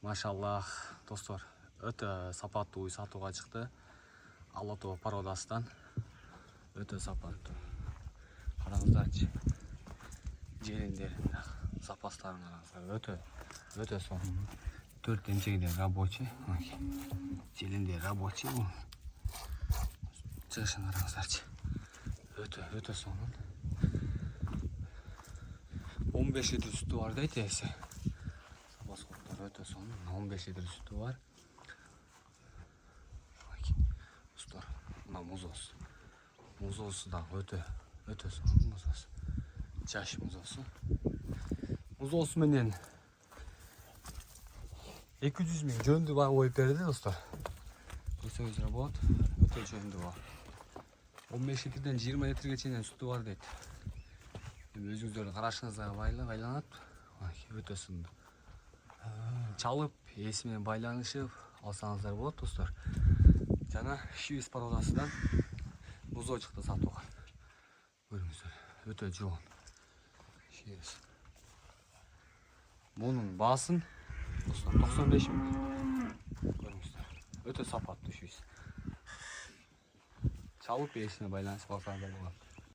Машаллах, достор, өтө сапаттуу үй сатууга чыкты. Алото породасынан өтө сапаттуу. Караңыздарчы. Жериндерин запастарын караңыздар. Өтө сонун. 4 эмчегинен рабочий. Желиндер рабочий. Чыгышын караңыздарчы. Өтө сонун. 15 литр сүтү бар дейт эси. Запас өтө сонун. 15 литр сүтү бар. Достор, мына музоосу. Музоосу да өтө сонун музоосу. Жаш музоосу. Музоосу менен 200 000 жөндү коюп берди, достор. Көрсөңүздөр болот. Өтө жөндү бар. 15 литрден 20 литрге чейин сүтү бар дейт. Өзүңүздөрдүн карашыңызга байланат. Өтө сынды. Чалып, эси менен байланышып алсаңыздар болот, достор. Жана швейц породасынан музоо чыкты сатууга. Көрүңүздөр, өтө жоон. Швейц. Мунун баасын, достор, 95 000. Көрүңүздөр, өтө сапаттуу швейц. Чалып, эси менен байланышып алсаңыздар болот.